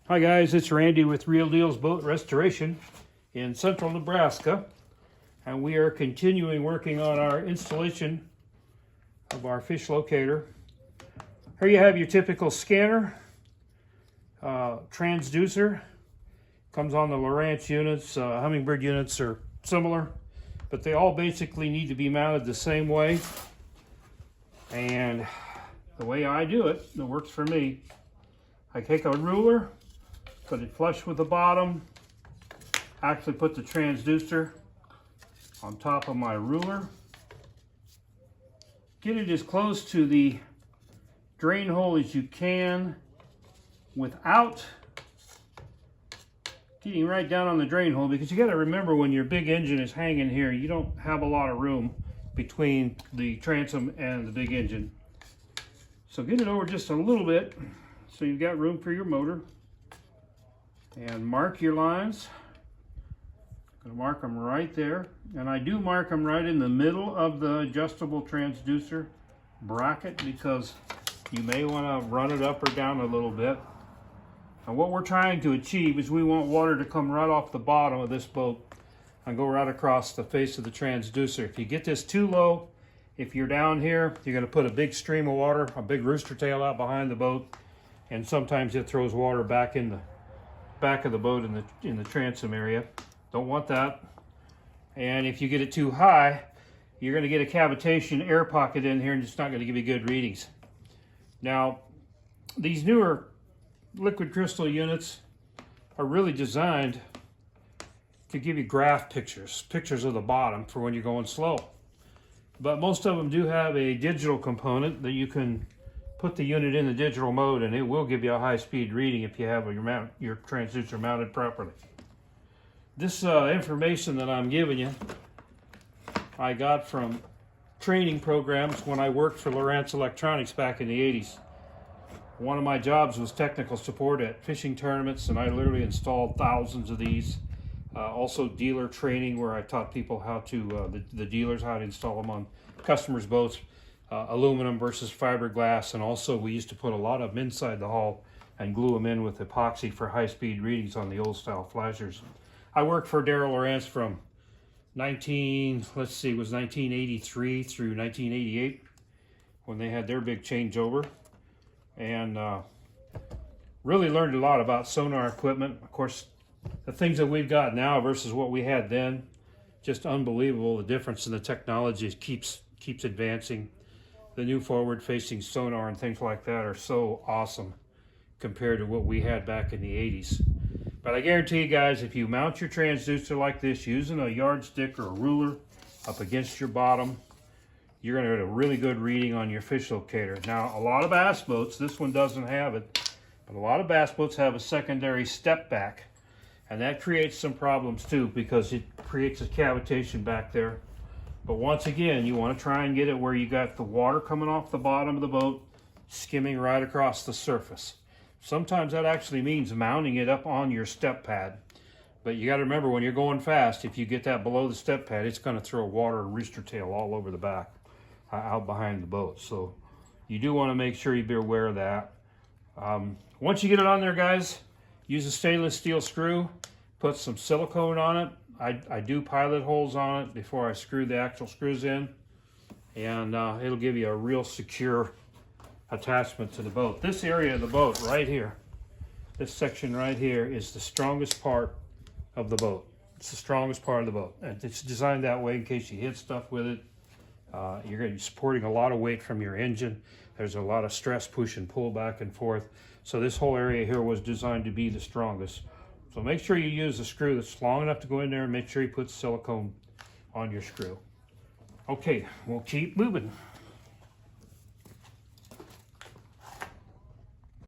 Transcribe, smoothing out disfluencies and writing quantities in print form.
Hi guys, it's Randy with Real Deals Boat Restoration in central Nebraska, and we are continuing working on our installation of our fish locator. Here you have your typical scanner, transducer. Comes on the Lowrance units. Humminbird units are similar, but they all basically need to be mounted the same way. And the way I do it, that works for me, I take a ruler, put it flush with the bottom, actually put the transducer on top of my ruler, get it as close to the drain hole as you can without getting right down on the drain hole, because you got to remember when your big engine is hanging here, you don't have a lot of room between the transom and the big engine. So get it over just a little bit so you've got room for your motor. And mark your lines. I'm going to mark them right there. And I do mark them right in the middle of the adjustable transducer bracket, because you may want to run it up or down a little bit. And what we're trying to achieve is we want water to come right off the bottom of this boat and go right across the face of the transducer. If you get this too low, if you're down here, you're going to put a big stream of water, a big rooster tail out behind the boat, and sometimes it throws water back in the back of the boat in the transom area. Don't want that. And if you get it too high, you're going to get a cavitation air pocket in here, and it's not going to give you good readings. Now, these newer liquid crystal units are really designed to give you graph pictures of the bottom for when you're going slow. But most of them do have a digital component that you can put the unit in the digital mode, and it will give you a high-speed reading if you have your transducer mounted properly. This information that I'm giving you, I got from training programs when I worked for Lowrance Electronics back in the 80s. One of my jobs was technical support at fishing tournaments, and I literally installed thousands of these. Also dealer training, where I taught people how to, the dealers, how to install them on customers' boats. Aluminum versus fiberglass, and also we used to put a lot of them inside the hull and glue them in with epoxy for high-speed readings on the old style flashers. I worked for Daryl Lowrance from 1983 through 1988 when they had their big changeover, and really learned a lot about sonar equipment. Of course, the things that we've got now versus what we had then, just unbelievable. The difference in the technology keeps advancing. The new forward-facing sonar and things like that are so awesome compared to what we had back in the 80s. But I guarantee you guys, if you mount your transducer like this using a yardstick or a ruler up against your bottom, you're going to get a really good reading on your fish locator. Now, a lot of bass boats, this one doesn't have it, but a lot of bass boats have a secondary step back, and that creates some problems too, because it creates a cavitation back there. But once again, you want to try and get it where you got the water coming off the bottom of the boat, skimming right across the surface. Sometimes that actually means mounting it up on your step pad. But you got to remember, when you're going fast, if you get that below the step pad, it's going to throw water and rooster tail all over the back, out behind the boat. So you do want to make sure you be aware of that. Once you get it on there, guys, use a stainless steel screw, put some silicone on it. I do pilot holes on it before I screw the actual screws in, and it'll give you a real secure attachment to the boat. This area of the boat right here, this section right here, is the strongest part of the boat. It's the strongest part of the boat, and it's designed that way in case you hit stuff with it. You're going to be supporting a lot of weight from your engine. There's a lot of stress, push and pull back and forth. So this whole area here was designed to be the strongest. So make sure you use a screw that's long enough to go in there, and make sure you put silicone on your screw. Okay, we'll keep moving.